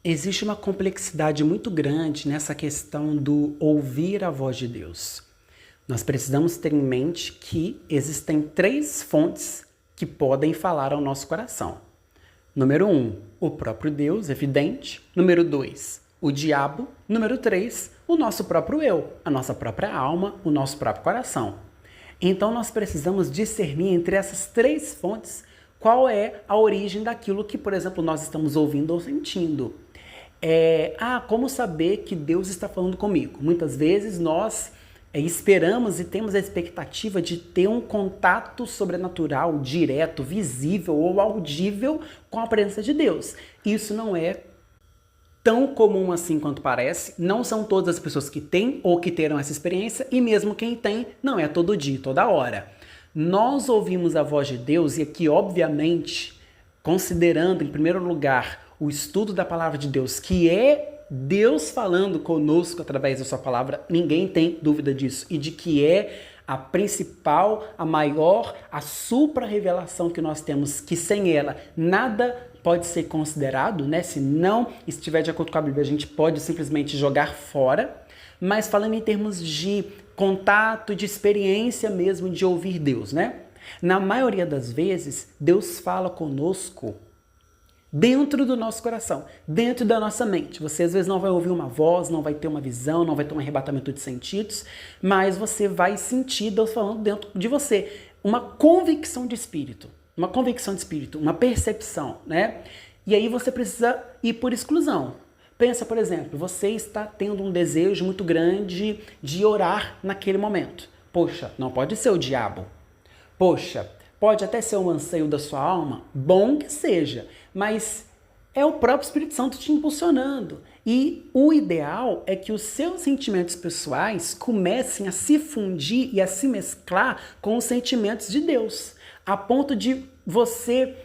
Existe uma complexidade muito grande nessa questão do ouvir a voz de Deus. Nós precisamos ter em mente que existem três fontes que podem falar ao nosso coração. Número 1, o próprio Deus, evidente. Número 2, o diabo. Número 3, o nosso próprio eu, a nossa própria alma, o nosso próprio coração. Então nós precisamos discernir entre essas três fontes qual é a origem daquilo que, por exemplo, nós estamos ouvindo ou sentindo. Como saber que Deus está falando comigo? Muitas vezes nós esperamos e temos a expectativa de ter um contato sobrenatural, direto, visível ou audível com a presença de Deus. Isso não é tão comum assim quanto parece, não são todas as pessoas que têm ou que terão essa experiência, e mesmo quem tem, não é todo dia, toda hora. Nós ouvimos a voz de Deus, e aqui, obviamente, considerando em primeiro lugar o estudo da palavra de Deus, que é Deus falando conosco através da sua palavra, ninguém tem dúvida disso, e de que é a principal, a maior, a supra-revelação que nós temos, que sem ela nada pode ser considerado, né? Se não estiver de acordo com a Bíblia, a gente pode simplesmente jogar fora. Mas falando em termos de contato, de experiência mesmo, de ouvir Deus, né? Na maioria das vezes, Deus fala conosco dentro do nosso coração, dentro da nossa mente. Você às vezes não vai ouvir uma voz, não vai ter uma visão, não vai ter um arrebatamento de sentidos, mas você vai sentir Deus falando dentro de você. Uma convicção de espírito, uma percepção, né? E aí você precisa ir por exclusão. Pensa, por exemplo, você está tendo um desejo muito grande de orar naquele momento. Poxa, não pode ser o diabo. Poxa, pode até ser um anseio da sua alma, bom que seja, mas é o próprio Espírito Santo te impulsionando. E o ideal é que os seus sentimentos pessoais comecem a se fundir e a se mesclar com os sentimentos de Deus, a ponto de você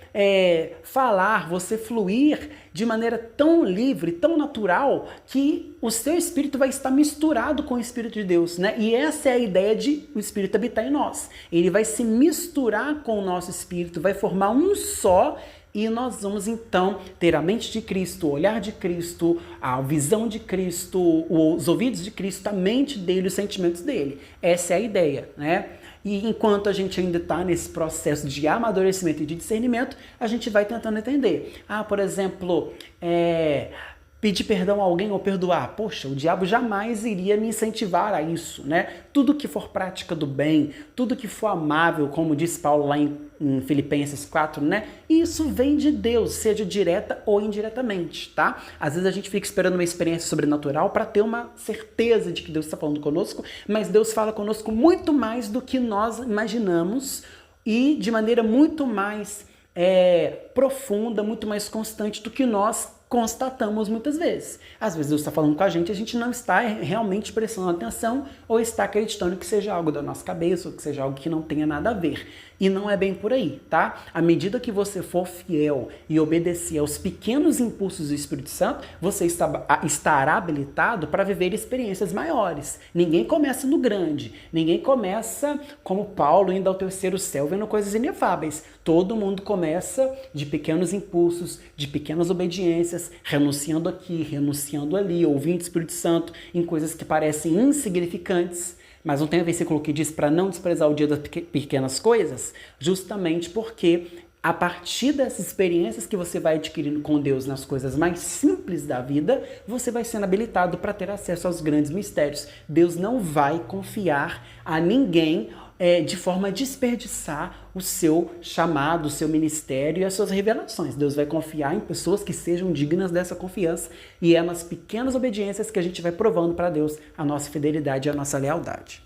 falar, você fluir de maneira tão livre, tão natural, que o seu espírito vai estar misturado com o Espírito de Deus, né? E essa é a ideia de o Espírito habitar em nós. Ele vai se misturar com o nosso espírito, vai formar um só, e nós vamos então ter a mente de Cristo, o olhar de Cristo, a visão de Cristo, os ouvidos de Cristo, a mente dele, os sentimentos dele. Essa é a ideia, né? E enquanto a gente ainda está nesse processo de amadurecimento e de discernimento, a gente vai tentando entender. Por exemplo, pedir perdão a alguém ou perdoar. Poxa, o diabo jamais iria me incentivar a isso, né? Tudo que for prática do bem, tudo que for amável, como diz Paulo lá em Filipenses 4, né? Isso vem de Deus, seja direta ou indiretamente, tá? Às vezes a gente fica esperando uma experiência sobrenatural para ter uma certeza de que Deus está falando conosco, mas Deus fala conosco muito mais do que nós imaginamos e de maneira muito mais profunda, muito mais constante do que nós constatamos muitas vezes. Às vezes Deus está falando com a gente não está realmente prestando atenção ou está acreditando que seja algo da nossa cabeça ou que seja algo que não tenha nada a ver. E não é bem por aí, tá? À medida que você for fiel e obedecer aos pequenos impulsos do Espírito Santo, você estará habilitado para viver experiências maiores. Ninguém começa no grande, ninguém começa como Paulo indo ao terceiro céu vendo coisas inefáveis. Todo mundo começa de pequenos impulsos, de pequenas obediências, renunciando aqui, renunciando ali, ouvindo o Espírito Santo em coisas que parecem insignificantes. Mas não tem um versículo que diz para não desprezar o dia das pequenas coisas? Justamente porque a partir dessas experiências que você vai adquirindo com Deus nas coisas mais simples da vida, você vai sendo habilitado para ter acesso aos grandes mistérios. Deus não vai confiar a ninguém de forma a desperdiçar o seu chamado, o seu ministério e as suas revelações. Deus vai confiar em pessoas que sejam dignas dessa confiança, e é nas pequenas obediências que a gente vai provando para Deus a nossa fidelidade e a nossa lealdade.